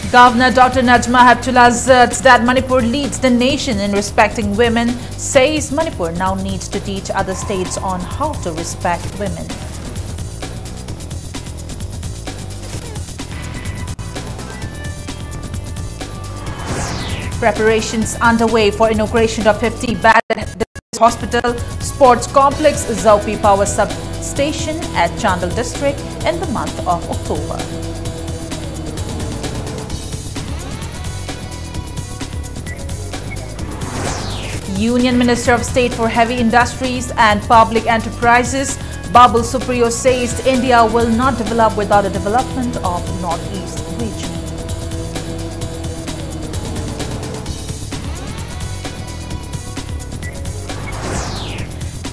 Governor Dr. Najma Heptullah asserts that Manipur leads the nation in respecting women, says Manipur now needs to teach other states on how to respect women. Preparations underway for inauguration of 50-bed hospital sports complex Zaupi Power Substation at Chandal district in the month of October. Union Minister of State for Heavy Industries and Public Enterprises Babul Supriyo says India will not develop without a development of Northeast region.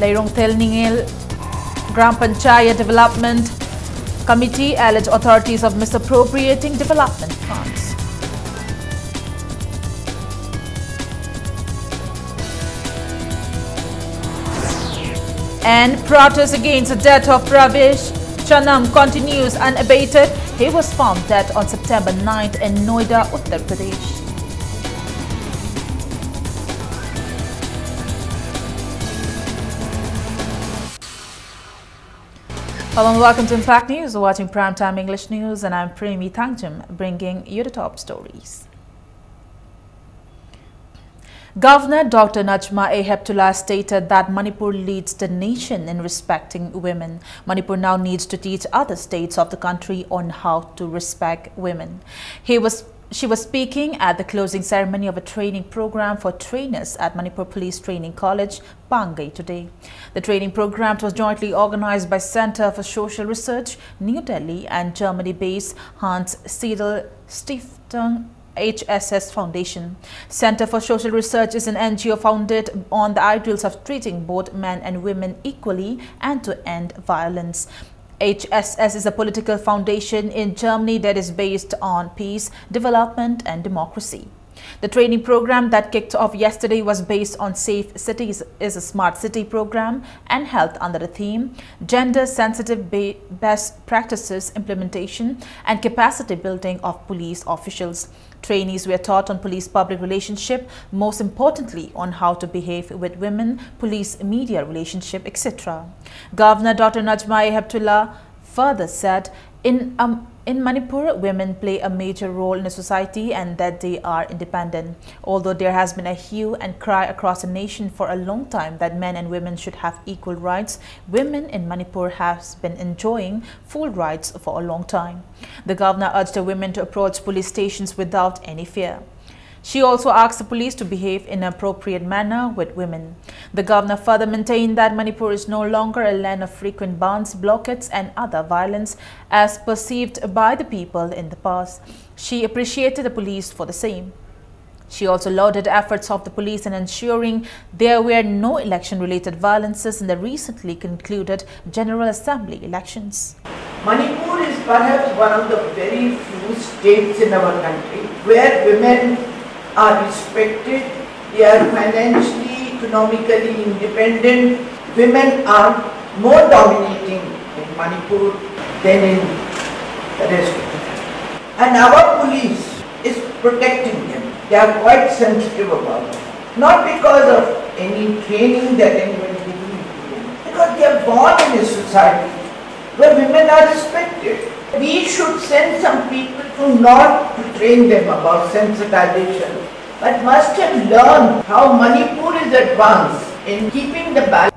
Leirong Telningil Gram Panchayat Development Committee alleged authorities of misappropriating development funds. And protest against the death of Pravesh Chanam continues unabated. He was found dead on September 9th in Noida, Uttar Pradesh. Hello and welcome to Impact News. You're watching Primetime English News and I'm Premi Thangjam bringing you the top stories. Governor Dr. Najma Heptullah stated that Manipur leads the nation in respecting women. Manipur now needs to teach other states of the country on how to respect women. She was speaking at the closing ceremony of a training program for trainers at Manipur Police Training College, Pangai today. The training program was jointly organized by Center for Social Research, New Delhi and Germany-based Hans Seidel Stiftung HSS Foundation. Center for Social Research is an NGO founded on the ideals of treating both men and women equally and to end violence. HSS is a political foundation in Germany that is based on peace, development and democracy. The training program that kicked off yesterday was based on Safe Cities is a smart city program and held under the theme Gender-Sensitive Best Practices Implementation and Capacity Building of Police Officials. Trainees were taught on police public relationship, most importantly on how to behave with women, police media relationship, etc. Governor Dr. Najma Heptullah further said in Manipur, women play a major role in a society and that they are independent. Although there has been a hue and cry across the nation for a long time that men and women should have equal rights, women in Manipur have been enjoying full rights for a long time. The governor urged the women to approach police stations without any fear. She also asked the police to behave in an appropriate manner with women. The governor further maintained that Manipur is no longer a land of frequent bans, blockades and other violence as perceived by the people in the past. She appreciated the police for the same. She also lauded efforts of the police in ensuring there were no election-related violences in the recently concluded General Assembly elections. Manipur is perhaps one of the very few states in our country where women are respected, they are financially, economically independent. Women are more dominating in Manipur than in the rest of the country. And our police is protecting them. They are quite sensitive about it. Not because of any training that anyone is giving, because they are born in a society where women are respected. We should send some people to not to train them about sensitization, but must have learned how Manipur is advanced in keeping the balance.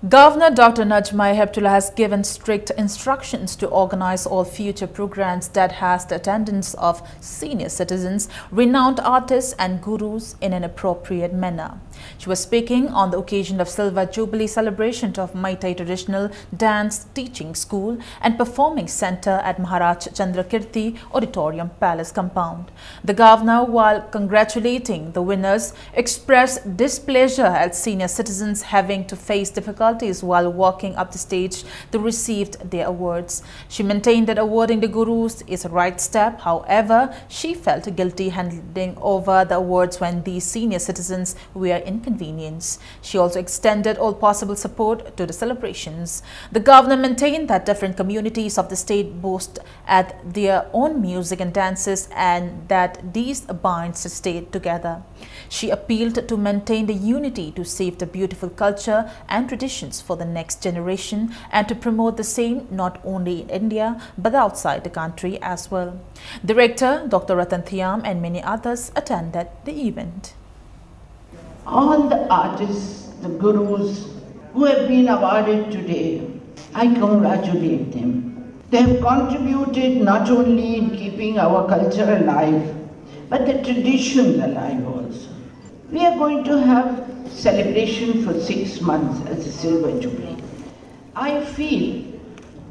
Governor Dr. Najma Heptullah has given strict instructions to organize all future programs that has the attendance of senior citizens, renowned artists and gurus in an appropriate manner. She was speaking on the occasion of Silver Jubilee celebration of Maitai Traditional Dance Teaching School and Performing Center at Maharaj Chandrakirti Auditorium Palace compound. The governor, while congratulating the winners, expressed displeasure at senior citizens having to face difficulties while walking up the stage to receive their awards. She maintained that awarding the gurus is a right step. However, she felt guilty handing over the awards when these senior citizens were in inconvenience. She also extended all possible support to the celebrations. The governor maintained that different communities of the state boast at their own music and dances and that these binds the state together. She appealed to maintain the unity to save the beautiful culture and traditions for the next generation and to promote the same not only in India but outside the country as well. Director Dr. Ratan Thiam and many others attended the event. All the artists, the gurus who have been awarded today, I congratulate them. They have contributed not only in keeping our culture alive, but the traditions alive also. We are going to have celebration for 6 months as a Silver Jubilee. I feel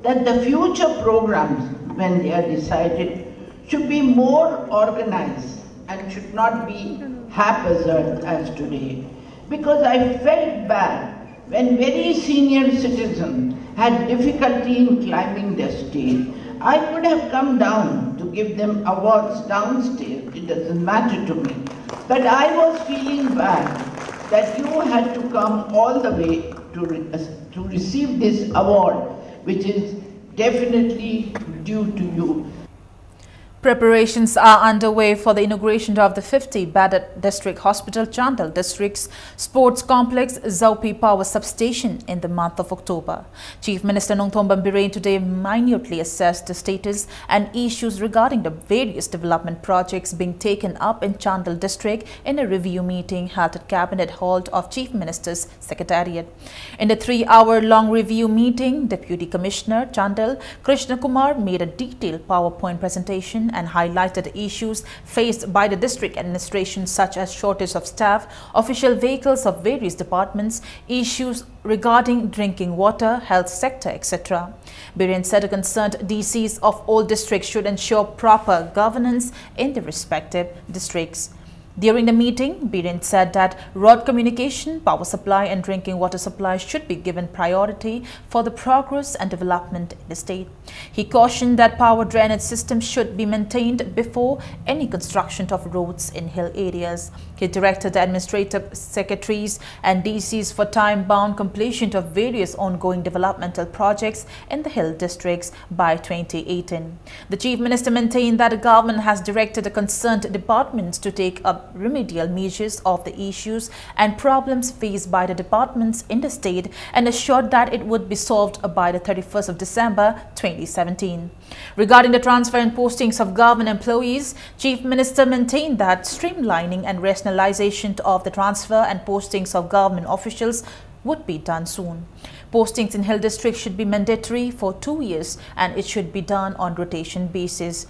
that the future programs, when they are decided, should be more organized and should not be haphazard as today. Because I felt bad when very senior citizens had difficulty in climbing the stage. I could have come down to give them awards downstairs, it doesn't matter to me. But I was feeling bad that you had to come all the way to receive this award, which is definitely due to you. Preparations are underway for the inauguration of the 50 Badat District Hospital, Chandal District's Sports Complex, Zaupi Power Substation in the month of October. Chief Minister Nongthombam Birren today minutely assessed the status and issues regarding the various development projects being taken up in Chandal District in a review meeting held at Cabinet Hall of Chief Minister's Secretariat. In the 3-hour-long review meeting, Deputy Commissioner Chandal Krishna Kumar made a detailed PowerPoint presentation and highlighted the issues faced by the district administration such as shortage of staff, official vehicles of various departments, issues regarding drinking water, health sector, etc. Birren said the concerned DCs of all districts should ensure proper governance in the respective districts. During the meeting, Birren said that road communication, power supply and drinking water supply should be given priority for the progress and development in the state. He cautioned that power drainage systems should be maintained before any construction of roads in hill areas. He directed the administrative secretaries and DCs for time-bound completion of various ongoing developmental projects in the hill districts by 2018. The Chief Minister maintained that the government has directed the concerned departments to take up remedial measures of the issues and problems faced by the departments in the state and assured that it would be solved by the 31st of December 2017. Regarding the transfer and postings of government employees, Chief Minister maintained that streamlining and rationalization of the transfer and postings of government officials would be done soon. Postings in Hill District should be mandatory for 2 years and it should be done on rotation basis.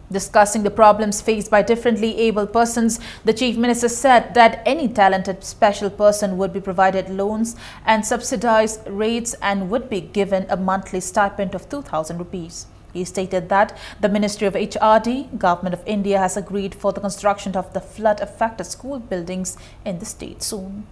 Discussing the problems faced by differently able persons, the Chief Minister said that any talented special person would be provided loans and subsidized rates and would be given a monthly stipend of 2,000 rupees. He stated that the Ministry of HRD, Government of India has agreed for the construction of the flood-affected school buildings in the state soon.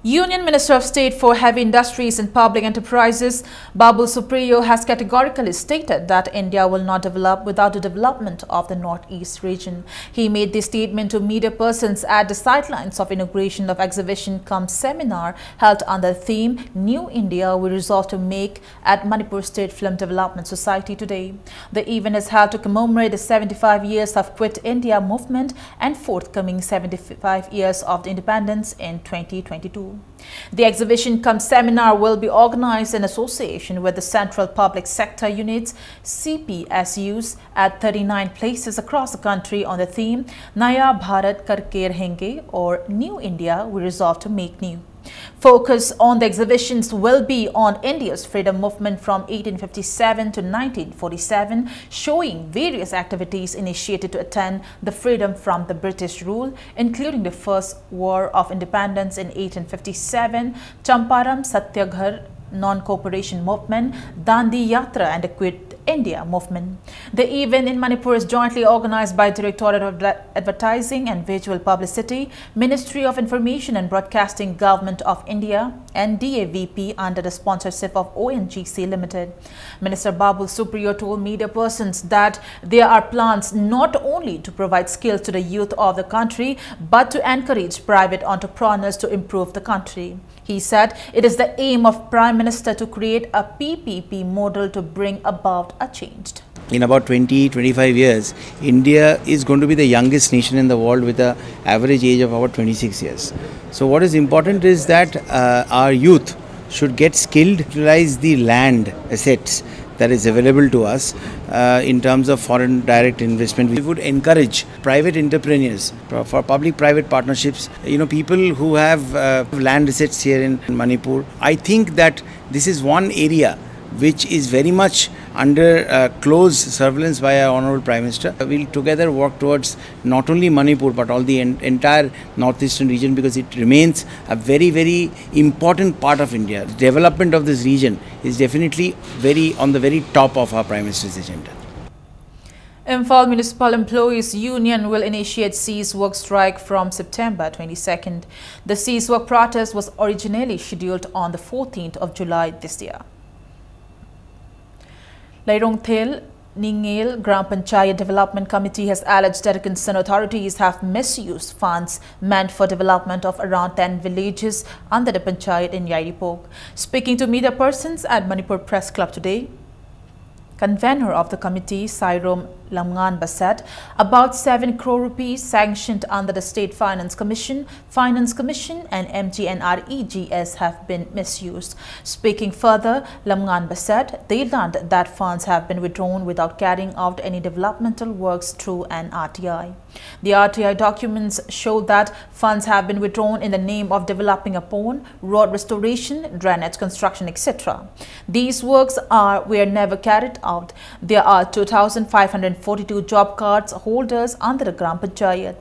Union Minister of State for Heavy Industries and Public Enterprises, Babu Supriyo, has categorically stated that India will not develop without the development of the Northeast region. He made this statement to media persons at the sidelines of inauguration of exhibition cum seminar held under the theme New India We Resolve to Make at Manipur State Film Development Society today. The event is held to commemorate the 75 years of Quit India movement and forthcoming 75 years of the independence in 2022. The exhibition cum seminar will be organized in association with the Central Public Sector Units CPSUs at 39 places across the country on the theme Naya Bharat Karke Rahenge, or New India We Resolve to Make New. Focus on the exhibitions will be on India's freedom movement from 1857 to 1947, showing various activities initiated to attain the freedom from the British rule, including the First War of Independence in 1857, Champaran Satyagrah non-cooperation movement, Dandi Yatra and the Quit India movement. The event in Manipur is jointly organized by Directorate of Advertising and Visual Publicity, Ministry of Information and Broadcasting, Government of India, and DAVP under the sponsorship of ONGC Limited. Minister Babul Supriyo told media persons that there are plans not only to provide skills to the youth of the country, but to encourage private entrepreneurs to improve the country. He said it is the aim of Prime Minister to create a PPP model to bring about a change. In about 20-25 years, India is going to be the youngest nation in the world with an average age of about 26 years. So what is important is that our youth should get skilled, utilize the land assets that is available to us in terms of foreign direct investment. We would encourage private entrepreneurs for public-private partnerships, people who have land assets here in Manipur. I think that this is one area which is very much under close surveillance by our Honourable Prime Minister. We will together work towards not only Manipur but all the entire northeastern region, because it remains a very, very important part of India. The development of this region is definitely on the very top of our Prime Minister's agenda. Imphal Municipal Employees Union will initiate cease work strike from September 22nd. The cease work protest was originally scheduled on the 14th of July this year. Lairong Thel Ningel Gram Panchayat Development Committee has alleged that concerned authorities have misused funds meant for development of around 10 villages under the Panchayat in Yairipok. Speaking to media persons at Manipur Press Club today, convener of the committee, Sairom Lamngan said about 7 crore rupees sanctioned under the State Finance Commission and MGNREGS have been misused. Speaking further, Lamngan said they learned that funds have been withdrawn without carrying out any developmental works through an RTI. The RTI documents show that funds have been withdrawn in the name of developing a pond, road restoration, drainage construction, etc. These works were never carried out. There are 2,542 job cards holders under the Gram Panchayat.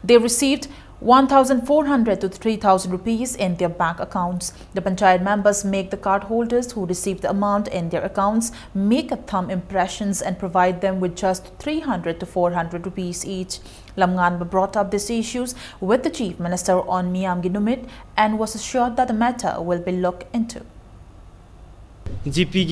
They received 1,400 to 3,000 rupees in their bank accounts. The Panchayat members make the card holders who receive the amount in their accounts make a thumb impressions and provide them with just 300 to 400 rupees each. Lamngan brought up these issues with the Chief Minister on Miyamgi Numit and was assured that the matter will be looked into. GP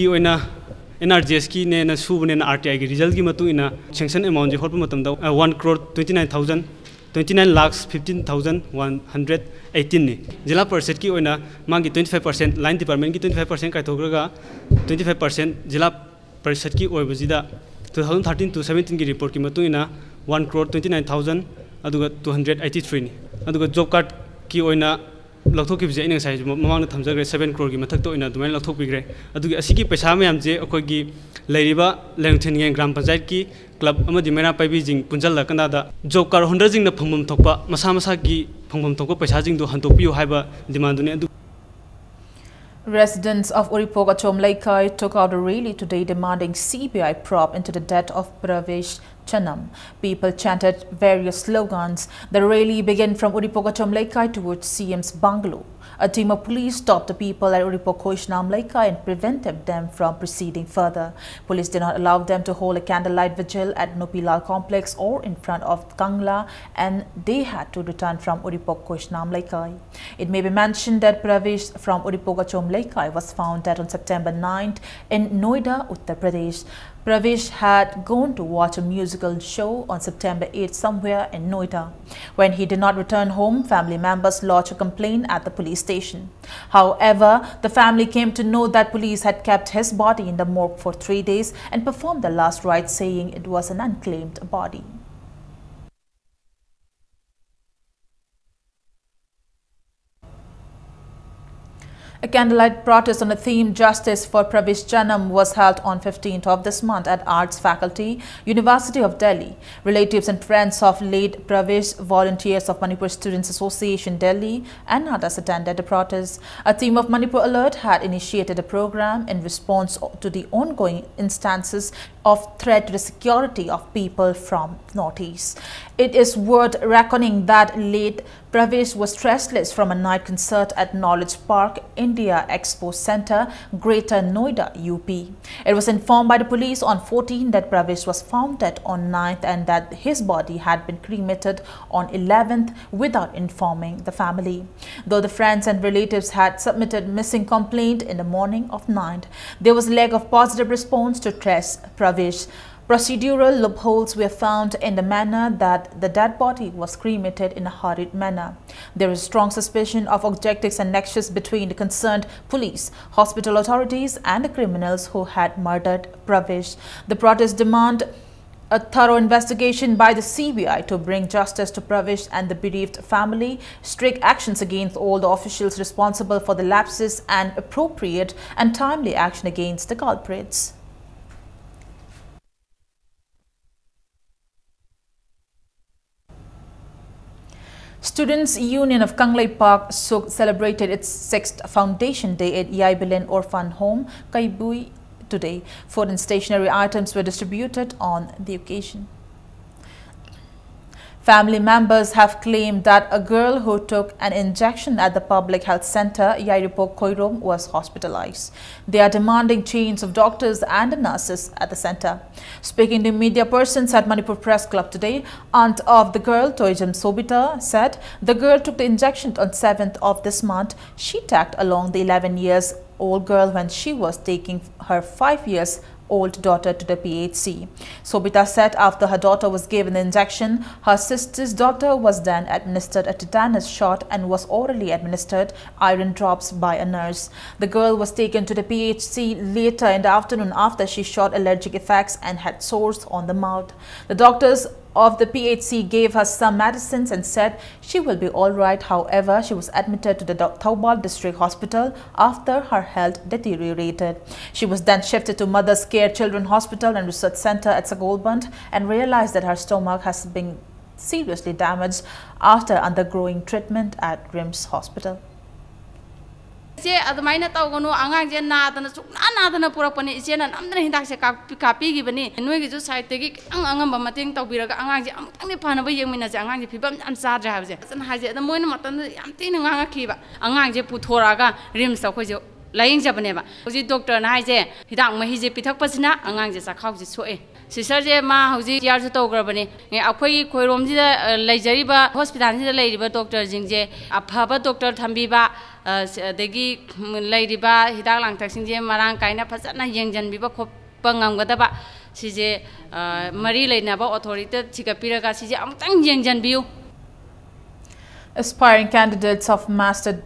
NRGS ki ne na subu ne na RTI ki result ki matu ina sanction amount je hotpa matam da 1 crore 29 lakhs 15,118 ni jila parset ki oina mangi 25% line department ki 25% kai thograga 25% jila parset ki oi bajida 2013 to 17 ki report ki matu ina 1 crore 29,000 aduga 283 ni aduga job card ki oina लखथोक की बिजे size ममांग थमजग्रे 7 crore की मथक तो इना दुमै लखथोक बिग्रे अदुगी असिगी पैसा मयाम जे अखोगी लैरिबा लेंगथेन ग्राम पंचायत की club अमदि मेना पाइबी जिंग पुंजल लकना दा job card holder जिंग न फंगमम थोकपा मसा मसा की फंगमम थोकपा पैसा जिंग दो हंतोपियो हाइबा डिमांड ने अदु Residents of Uripok Achom Laikai took out a rally today demanding CBI probe into the death of Pravesh Chanam. People chanted various slogans. The rally began from Uripok Achom Laikai towards CM's bungalow. A team of police stopped the people at Uripok Koishnam Laikai and prevented them from proceeding further. Police did not allow them to hold a candlelight vigil at Nopilal complex or in front of Kangla, and they had to return from Uripok Koishnam Laikai. It may be mentioned that Pravesh from Uripok Achom Laikai was found dead on September 9th in Noida, Uttar Pradesh. Pravesh had gone to watch a musical show on September 8th somewhere in Noida. When he did not return home, family members lodged a complaint at the police station. However, the family came to know that police had kept his body in the morgue for 3 days and performed the last rites, saying it was an unclaimed body. A candlelight protest on the theme Justice for Pravesh Chanam was held on 15th of this month at Arts Faculty, University of Delhi. Relatives and friends of late Pravesh, volunteers of Manipur Students Association Delhi and others attended the protest. A team of Manipur Alert had initiated a program in response to the ongoing instances of threat to the security of people from Northeast. It is worth reckoning that late Pravesh was stressless from a night concert at Knowledge Park, India Expo Center, Greater Noida, UP. It was informed by the police on 14 that Pravesh was found dead on 9th and that his body had been cremated on 11th without informing the family. Though the friends and relatives had submitted missing complaint in the morning of 9th, there was lack of positive response to trace Pravesh. Procedural loopholes were found in the manner that the dead body was cremated in a hurried manner. There is strong suspicion of objectives and nexus between the concerned police, hospital authorities and the criminals who had murdered Pravesh. The protests demand a thorough investigation by the CBI to bring justice to Pravesh and the bereaved family, strict actions against all the officials responsible for the lapses, and appropriate and timely action against the culprits. Students' Union of Kanglei Park celebrated its 6th Foundation Day at Yaibilen Orphan Home, Kaibui today. Food and stationery items were distributed on the occasion. Family members have claimed that a girl who took an injection at the public health center, Yairipok Koirom, was hospitalized. They are demanding change of doctors and nurses at the center. Speaking to media persons at Manipur Press Club today, aunt of the girl, Toijam Sobita, said the girl took the injection on 7th of this month. She tagged along the 11-year-old girl when she was taking her 5-year-old daughter to the PHC. Sobita said after her daughter was given the injection, her sister's daughter was then administered a tetanus shot and was orally administered iron drops by a nurse. The girl was taken to the PHC later in the afternoon after she showed allergic effects and had sores on the mouth. The doctors of the PHC gave her some medicines and said she will be all right. However, she was admitted to the Taubal District Hospital after her health deteriorated. She was then shifted to Mother's Care Children Hospital and Research Center at Sagolband and realized that her stomach has been seriously damaged after undergoing treatment at RIMS Hospital. Adamaina Taugono, Angang Nathan, Nathan Puropani, Jen and Amdana Kapi given Nuigi Society, Angamating Tobira, Angang, only Panaba Yaminas, Angang, people and Sarja, and has the morning mutton, I'm thinking Angakiva, Angang Putoraga, Rims of lying Japaneva. Was it Doctor and I say, he don't make his Pitapasina, Angang is a couch sway. Sister Ma, who's here to talk about it. Akoi Korom, Lajariba, hospital, the lady, Doctor Jingje, a papa Doctor Tambiba. Degi lady ba hidak lang taksin je marang kaina phasana yengjan biba khop pangam gadaba sije mari leina ba authority chikapira ga sije amtang yengjan biu. Aspiring candidates of master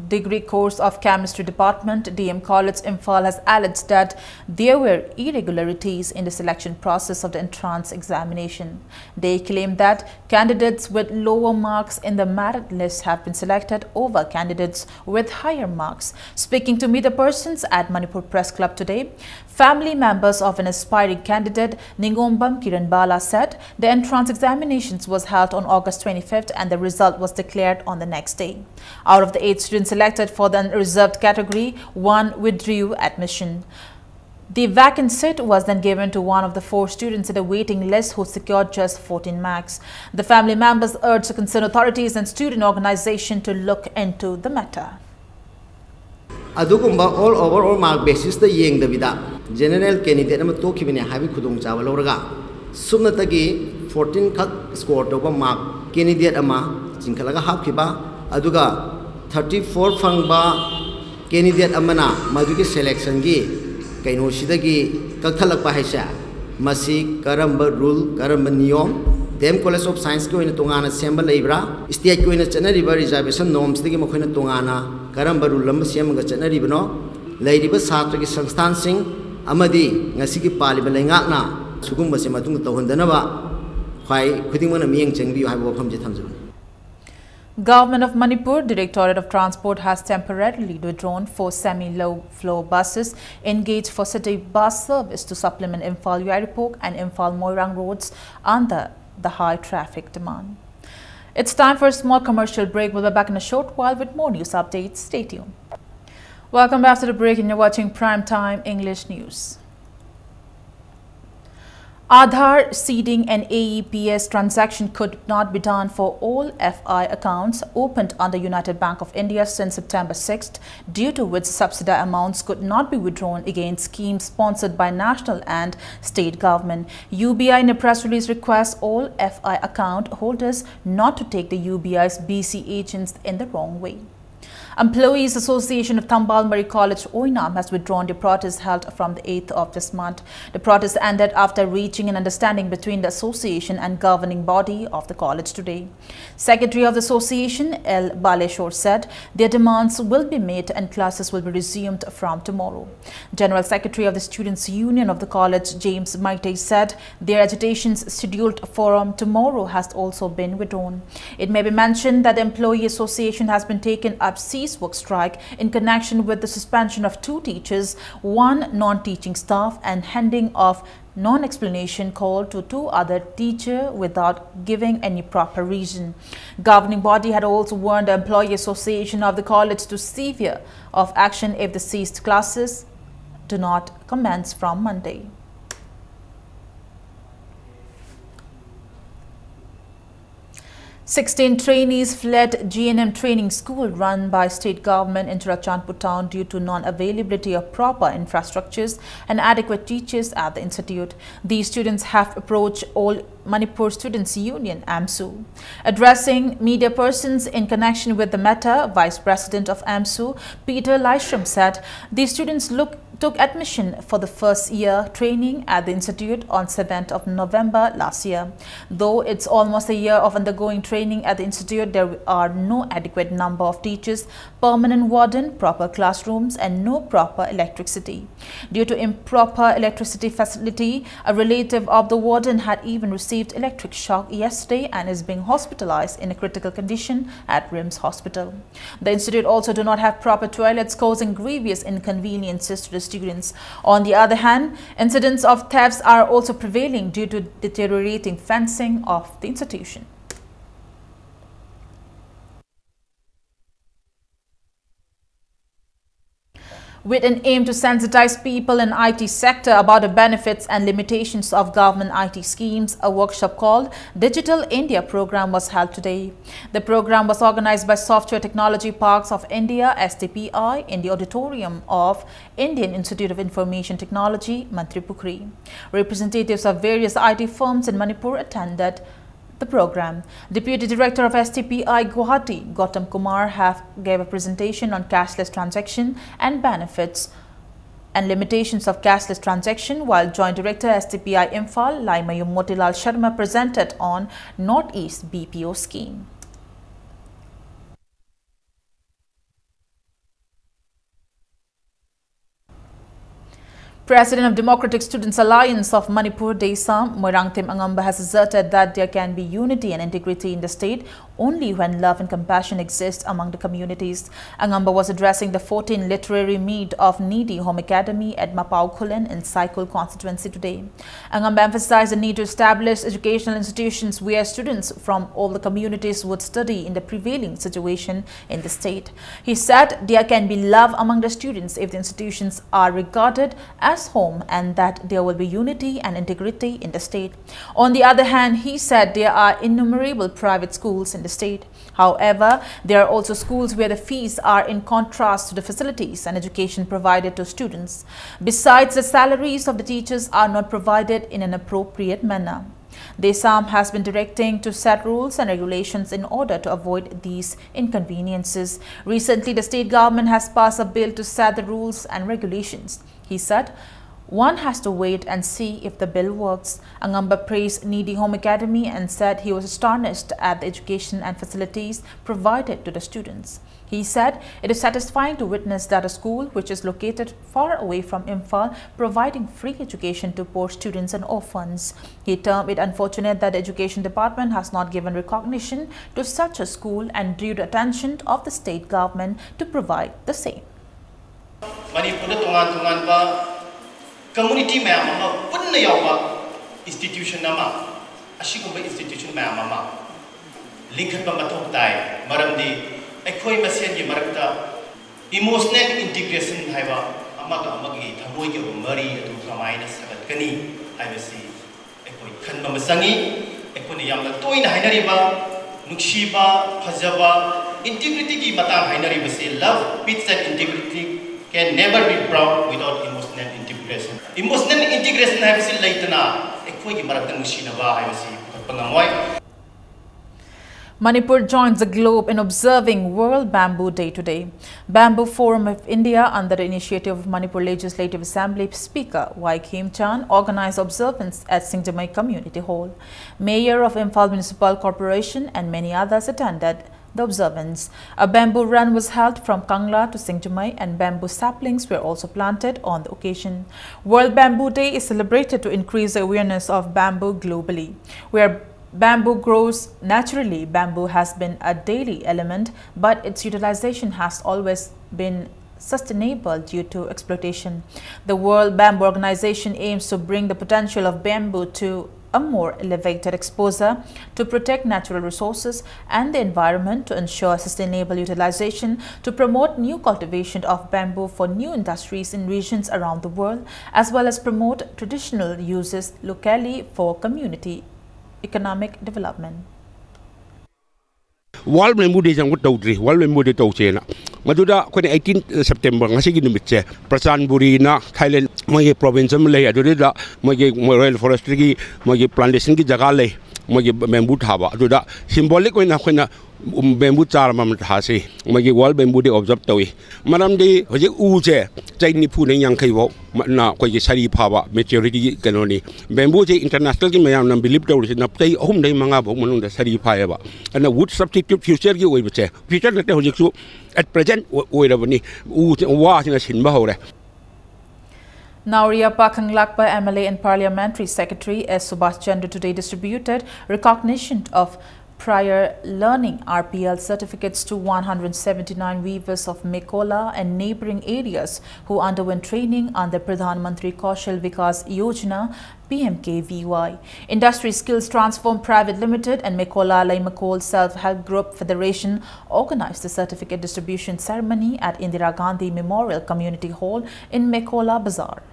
degree course of chemistry department, DM College Imphal, has alleged that there were irregularities in the selection process of the entrance examination. They claim that candidates with lower marks in the merit list have been selected over candidates with higher marks. Speaking to media persons at Manipur Press Club today, family members of an aspiring candidate, Ningombam Kiranbala, said the entrance examinations was held on August 25th and the result was declared on the next day. Out of the 8 students selected for the reserved category, 1 withdrew admission. The vacant seat was then given to one of the 4 students in the waiting list who secured just 14 marks. The family members urged the concerned authorities and student organization to look into the matter. Adugumba all overall mark basis the yeng the vida general candidate am to kibine habi khudong chawa lawraga sumnatagi 14 khak score to mark candidate ama chingkalaga hap khiba aduga 34 fangba candidate amana madugi selection gi kaino sidagi kakhalakpa haisa masi karamba rule karamba niyom dem college of science ko ina tungana sembal leibra state ko ina chanariba reservation norms digi mokhina tungana karamba rule lamba semga chanariba no leiriba satra gi sangstan sing amadi ngasi gi paliba lengakna sugumba se matung tawhandana ba khai khudingmana miyeng chengbi haibo pham je thamjun. Government of Manipur Directorate of Transport has temporarily withdrawn 4 semi-low floor buses engaged for city bus service to supplement Imphal Yairipok and Imphal Moirang roads under the high traffic demand. It's time for a small commercial break. We'll be back in a short while with more news updates. Stay tuned. Welcome back to the break and you're watching Prime Time English News. Aadhaar seeding and AEPS transaction could not be done for all FI accounts opened under United Bank of India since September 6th, due to which subsidy amounts could not be withdrawn against schemes sponsored by national and state government. UBI in a press release requests all FI account holders not to take the UBI's BC agents in the wrong way. Employees Association of Tambalmari College, Oinam, has withdrawn the protest held from the 8th of this month. The protest ended after reaching an understanding between the association and governing body of the college today. Secretary of the association, L. Baleshwar, said their demands will be met and classes will be resumed from tomorrow. General Secretary of the Students' Union of the college, James Maite, said their agitation's scheduled forum tomorrow has also been withdrawn. It may be mentioned that the Employee Association has been taken up work strike in connection with the suspension of 2 teachers, 1 non-teaching staff, and handing of non-explanation call to 2 other teachers without giving any proper reason. Governing body had also warned the Employee Association of the college to severe of action if the ceased classes do not commence from Monday. 16 trainees fled GNM training school run by state government in Churachandpur town due to non-availability of proper infrastructures and adequate teachers at the institute. These students have approached All Manipur Students' Union AMSU. Addressing media persons in connection with the matter, Vice President of AMSU, Peter Lystrom, said these students took admission for the first year training at the institute on 7th of November last year. Though it's almost a year of undergoing training at the institute, there are no adequate number of teachers, permanent warden, proper classrooms, and no proper electricity. Due to improper electricity facility, a relative of the warden had even received electric shock yesterday and is being hospitalized in a critical condition at RIMS Hospital. The institute also do not have proper toilets, causing grievous inconveniences to the students. On the other hand, incidents of thefts are also prevailing due to deteriorating fencing of the institution. With an aim to sensitize people in IT sector about the benefits and limitations of government IT schemes, a workshop called Digital India Program was held today. The program was organized by Software Technology Parks of India (STPI) in the auditorium of Indian Institute of Information Technology, Manipur. Representatives of various IT firms in Manipur attended the program. Deputy Director of STPI Guwahati, Gautam Kumar, gave a presentation on cashless transaction and benefits and limitations of cashless transaction, while Joint Director STPI Imphal, Laimayum Motilal Sharma, presented on Northeast BPO scheme. President of Democratic Students Alliance of Manipur, Desam Moirangtim Angamba, has asserted that there can be unity and integrity in the state only when love and compassion exist among the communities. Angamba was addressing the 14th literary meet of Needy Home Academy at Mapau Khulen in Saikul constituency today. Angamba emphasized the need to establish educational institutions where students from all the communities would study in the prevailing situation in the state. He said there can be love among the students if the institutions are regarded as home and that there will be unity and integrity in the state. On the other hand, he said there are innumerable private schools in the state. However, there are also schools where the fees are in contrast to the facilities and education provided to students. Besides, the salaries of the teachers are not provided in an appropriate manner. Desam has been directing to set rules and regulations in order to avoid these inconveniences. Recently, the state government has passed a bill to set the rules and regulations. He said, one has to wait and see if the bill works. Angamba praised Needy Home Academy and said he was astonished at the education and facilities provided to the students. He said it is satisfying to witness that a school which is located far away from Imphal providing free education to poor students and orphans. He termed it unfortunate that the education department has not given recognition to such a school and drew the attention of the state government to provide the same. Community ma'am, put in your institution nama, Ashikuba institution ma'am, Lincoln Bamatok die, Maramdi, a koi Masen Marakta, emotional integration, Haiva, Amaka Magi, Tamoyo, Murray, to Kamina, Kani, I will see, a Khan Mamasangi, Econiyam, Toin Hainariba, Nukshiba, Pazava, integrity ki Matang Hainariba say love, peace and integrity can never be brought without emotional integration. Emotional integration has been laitana, Equi Marakan Mushinava, I see Pangamoy. Manipur joins the globe in observing World Bamboo Day today. Bamboo Forum of India, under the initiative of Manipur Legislative Assembly Speaker Y. Kim Chan, organized observance at Singjamai Community Hall. Mayor of Imphal Municipal Corporation and many others attended the observance. A bamboo run was held from Kangla to Singjamai and bamboo saplings were also planted on the occasion. World Bamboo Day is celebrated to increase the awareness of bamboo globally. Where bamboo grows naturally, bamboo has been a daily element, but its utilization has always been sustainable due to exploitation. The World Bamboo Organization aims to bring the potential of bamboo to a more elevated exposure to protect natural resources and the environment, to ensure sustainable utilization, to promote new cultivation of bamboo for new industries in regions around the world, as well as promote traditional uses locally for community economic development. World Bamboo Day jang utawdri World Bamboo Day tawchena maduda ko 18 September ngasi gi nimitche Prachanburi na Thailand mogi province am lei aduda mogi royal forestry gi mogi plantation gi jaga lei mogi bamboo thaba aduda symbolic oina khoina bamboo char mam thase mogi World Bamboo Day observe tawi maram de hoje u che chaini phu ne yang khai bo na ko gi sari phaba maturity kanoni bamboo je international gi mayam nam believe tawi na tai ahum dai manga bo manung da sari phaya ba ana wood substitute future gi oi bache future na te hoje su at present oi rabani u wa sina sin ba hore. Nauria Pakang Lakpa MLA and Parliamentary Secretary S. Subhash Chandra today distributed recognition of prior learning RPL certificates to 179 weavers of Mekola and neighboring areas who underwent training under Pradhan Mantri Kaushal Vikas Yojana PMKVY. Industry Skills Transform Private Limited and Mekola Laimakol Self-Help Group Federation organized the certificate distribution ceremony at Indira Gandhi Memorial Community Hall in Mekola Bazaar.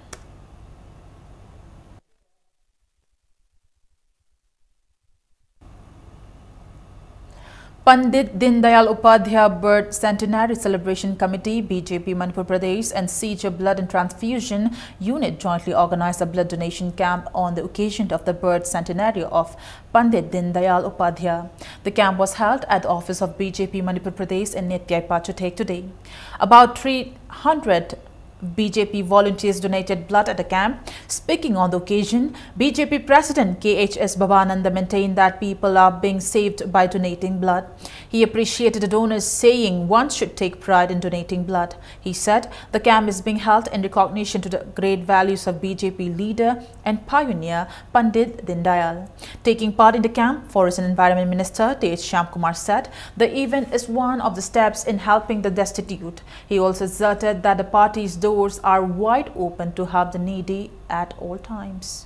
Pandit Dindayal Upadhyaya Birth Centenary Celebration Committee, BJP Manipur Pradesh and Siege Blood and Transfusion Unit jointly organized a blood donation camp on the occasion of the birth centenary of Pandit Dindayal Upadhyaya. The camp was held at the office of BJP Manipur Pradesh in Nityai Pachutek today. About 300 BJP volunteers donated blood at the camp. Speaking on the occasion, BJP President KHS Bhavananda maintained that people are being saved by donating blood. He appreciated the donors, saying one should take pride in donating blood. He said the camp is being held in recognition to the great values of BJP leader and pioneer Pandit Dindayal. Taking part in the camp, Forest and Environment Minister T.H. Shyamkumar said the event is one of the steps in helping the destitute. He also asserted that the party's doors are wide open to help the needy at all times.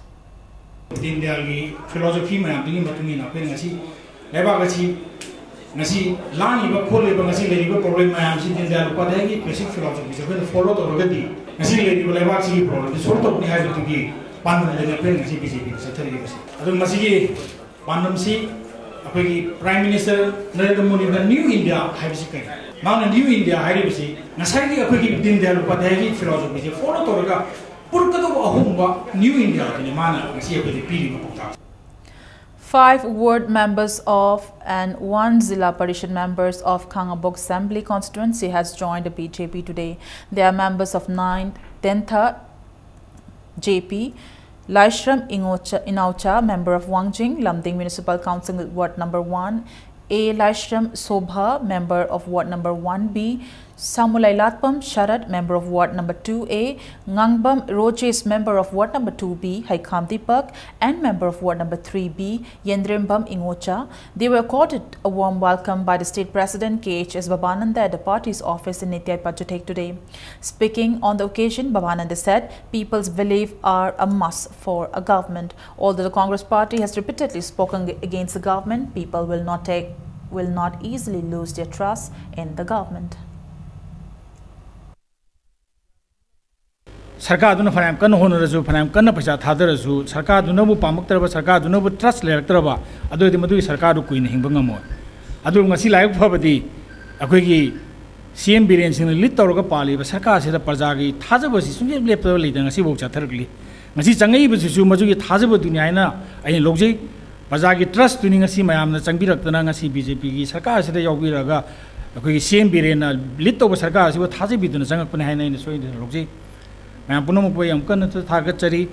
Dindayal's philosophy mayam matungina kwen ngasi lebagasi ngasi lani ba khole ba ngasi leriba problem mayam si Dindayal Upadhyaya ki basic philosophy se kwen follow to rogati ngasi leriba lebag si problem sort of ni hai to ki pandam de kwen ngasi BJP se thari ngasi adu ngasi ki pandam si apoi ki prime minister Narendra Modi ba new India hai si kai Mana New India hari bisi ngasai ki apoi Dindayal Upadhyaya ki philosophy se follow to roga purkado ahumba New India ni mana ngasi apoi pili ma 5 ward members of and 1 Zilla Parishad members of Kangabok Assembly constituency has joined the BJP today. They are members of 9th, 10th JP, Laishram Inaucha, member of Wangjing, Lamding Municipal Council Ward number 1, A. Laishram Sobha, member of Ward number 1B, Samulai Latpam Sharad, member of Ward number 2A, Ngangbam Rojes, member of Ward number 2B, Haikam Deepak, and member of Ward number 3B, Yendrimbam Ingocha. They were accorded a warm welcome by the State President KHS Bhavananda at the party's office in Nityai Pachutek today. Speaking on the occasion, Bhavananda said people's belief are a must for a government. Although the Congress party has repeatedly spoken against the government, people will not easily lose their trust in the government. सरकार दुना फनाम कन होनरजु फनाम कन पैसा थादरजु सरकार दुनबु पामक्तरबा सरकार दुनबु trust लेरक्तरबा अदोदि मदुई सरकार दु कुइन हिंब ngamo adu ngasi laik phabadi akhoi CM Biren Singh lit tawraga pali ba sarkar sida praja gi thajaba si sungye lepta leida ngasi bo chathargli ngasi changai bu su maju gi thajaba dunia na ai logjei praja gi trust tuni ngasi mayam na changbirak tana ngasi BJP gi sarkar sida yawbiraga akhoi CM Biren na lit tawba sarkar si bo thajabi duna changak pani haina ina soi logjei mayam puno mo yam kan thagat chari.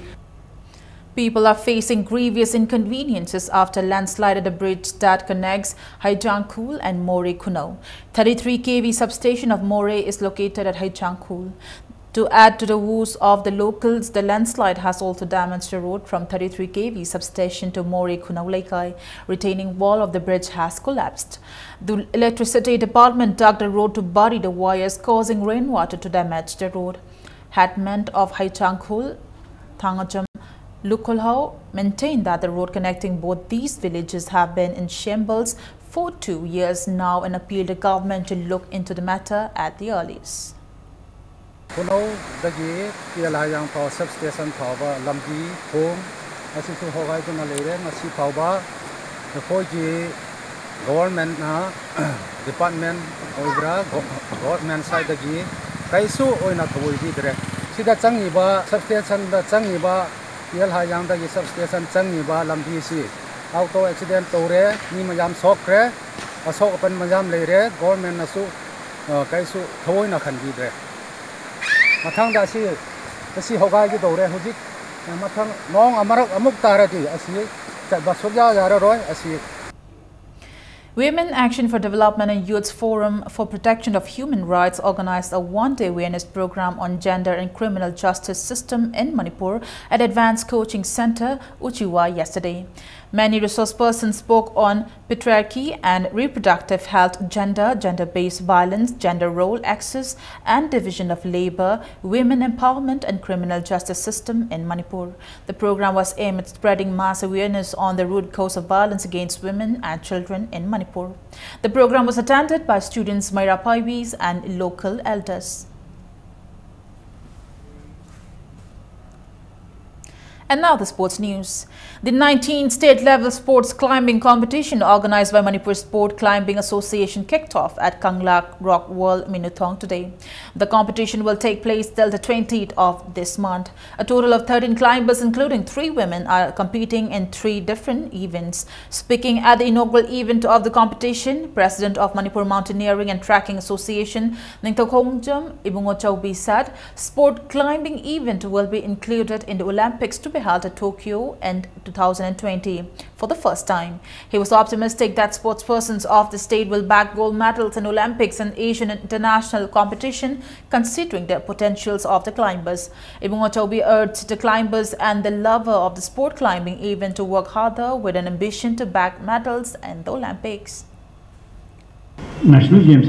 People are facing grievous inconveniences after landslide at the bridge that connects Haijangkul and More Kunau. 33 kV substation of More is located at Haijangkul. To add to the woes of the locals, the landslide has also damaged the road from 33 kV substation to More Kunau Laikai. Retaining wall of the bridge has collapsed. The electricity department dug the road to bury the wires, causing rainwater to damage the road. Headman of Haijangkul, Thangajam Lukolhau, maintained that the road connecting both these villages have been in shambles for 2 years now and appealed the government to look into the matter at the earliest. Kunau dagi Pialhayang Power Substation Power Lambi Home Asisu Hogai to Malere Masi Power the 4G government department Oibra government side dagi Kaisu Oina Kawidi direct. Sida Changiba substation the Changiba Pialhayang dagi substation Changiba Lambi si auto accident tore ni mayam sokre asok open mayam leire government nasu Kaisu Kawoina Khandi direct. Mathang da si hogai gi dore hujik mathang nong amarak amuk tarati asi chatba sogya jara roi asi. Women Action for Development and Youth Forum for Protection of Human Rights organized a one-day awareness program on gender and criminal justice system in Manipur at Advanced Coaching Center, Uchiwa yesterday. Many resource persons spoke on patriarchy and reproductive health, gender-based violence, gender role access and division of labor, women empowerment and criminal justice system in Manipur. The program was aimed at spreading mass awareness on the root cause of violence against women and children in Manipur. The program was attended by students, Maira Paivis and local elders. And now the sports news. The 19th state-level sports climbing competition organized by Manipur Sport Climbing Association kicked off at Kanglak Rock World, Minutong today. The competition will take place till the 20th of this month. A total of 13 climbers, including 3 women, are competing in 3 different events. Speaking at the inaugural event of the competition, President of Manipur Mountaineering and Trekking Association, Ningtokongjem Ibungochaubi said, sport climbing event will be included in the Olympics to be held at Tokyo in 2020 for the first time. He was optimistic that sportspersons of the state will bag gold medals in Olympics and Asian international competition, considering the potentials of the climbers. Ibungotobi urged the climbers and the lover of the sport climbing event to work harder with an ambition to bag medals in the Olympics. National Games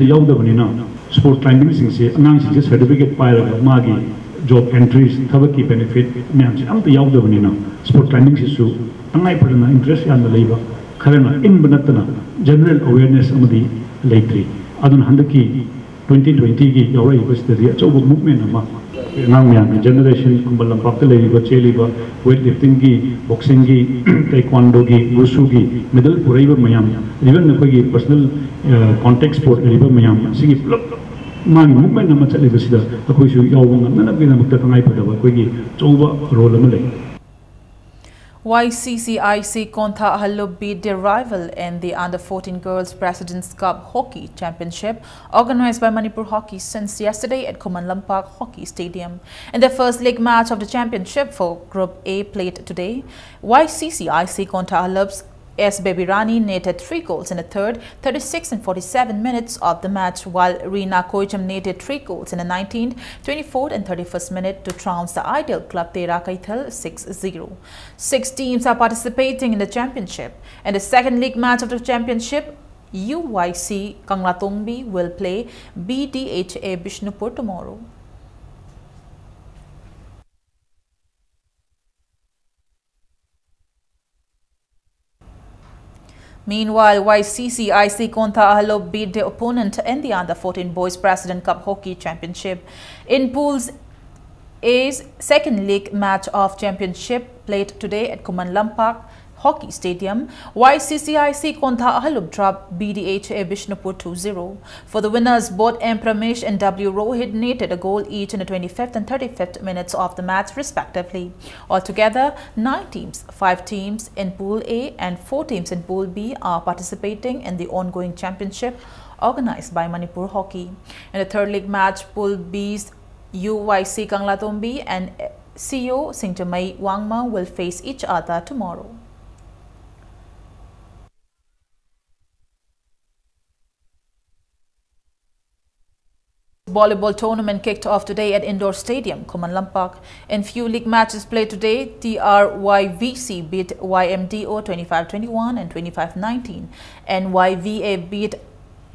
sport climbing certificate magi job entries thabaki benefit myam si amta yaudabani na sport climbing si su tangai padana interest yan leiba kharana in banatana general awareness amadi leitri adun handaki 2020 gi yawrai bastadi achobu movement ama nang myam generation kumbalam pakta leiba cheliba weightlifting gi boxing gi taekwondo gi wushu gi medal puraiba myam even nakogi personal contact sport leiba myam sigi Mani movement nama chale basida akoi su yawang na bina mukta tangai padaba koi gi choba role amale. YCCIC Kontha Ahallo beat their rival in the Under-14 Girls President's Cup Hockey Championship organized by Manipur Hockey since yesterday at Komanlam Park Hockey Stadium. In the first league match of the championship for Group A played today, YCCIC Kontha Ahallo's S. Baby Rani netted 3 goals in the third, 36 and 47 minutes of the match, while Reena Koicham netted 3 goals in the 19th, 24th and 31st minute to trounce the Ideal Club Tera Kaithal 6-0. 6 teams are participating in the championship. In the second league match of the championship, UYC Kanglatongbi will play BDHA Bishnupur tomorrow. Meanwhile, YCCIC Kontha Ahallo beat their opponent in the Under-14 Boys President Cup Hockey Championship. In pools A's second league match of championship played today at Kuman Lampak Hockey Stadium. YCCIC Kontha Ahalub dropped BDHA Bishnupur 2-0. For the winners, both M. Pramesh and W. Rohit netted a goal each in the 25th and 35th minutes of the match respectively. Altogether, 9 teams, 5 teams in Pool A and 4 teams in Pool B are participating in the ongoing championship organized by Manipur Hockey. In the third league match, Pool B's UYC Kanglatombi and CO Singtamai Wangma will face each other tomorrow. Volleyball tournament kicked off today at Indoor Stadium, Kuman Lampak. In few league matches played today, TRYVC beat YMDO 25-21 and 25-19, and YVA beat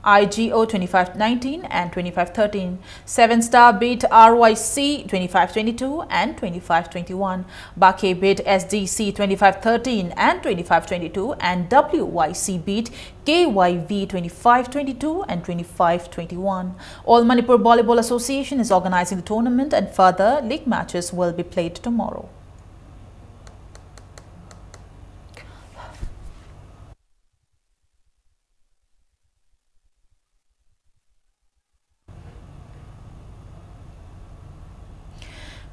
IGO 25-19 and 25-13. 7-Star beat RYC 25-22 and 25-21. Bake beat SDC 25-13 and 25-22, and WYC beat KYV 25-22 and 25-21. All Manipur Volleyball Association is organizing the tournament, and further league matches will be played tomorrow.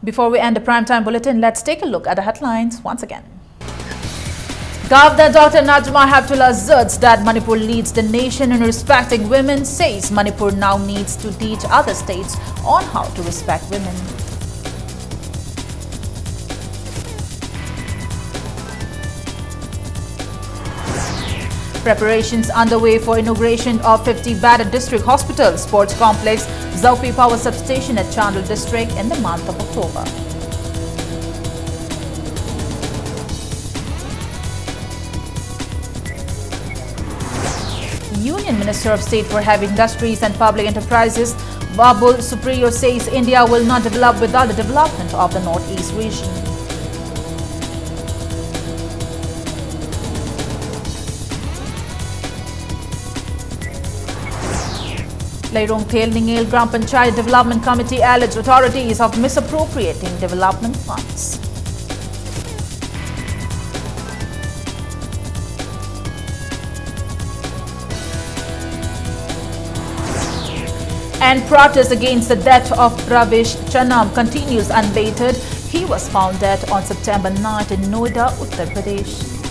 Before we end the primetime bulletin, let's take a look at the headlines once again. Governor Dr. Najma Heptullah asserts that Manipur leads the nation in respecting women, says Manipur now needs to teach other states on how to respect women. Preparations underway for inauguration of 50 Badar District Hospital Sports Complex, Zaupi Power Substation at Chandel District in the month of October. Union Minister of State for Heavy Industries and Public Enterprises, Babul Supriyo, says India will not develop without the development of the Northeast region. Lairong Thel Ningel Gram Panchayat Development Committee alleged authorities of misappropriating development funds. And protest against the death of Pravesh Chanam continues unabated. He was found dead on September 9 in Noida, Uttar Pradesh.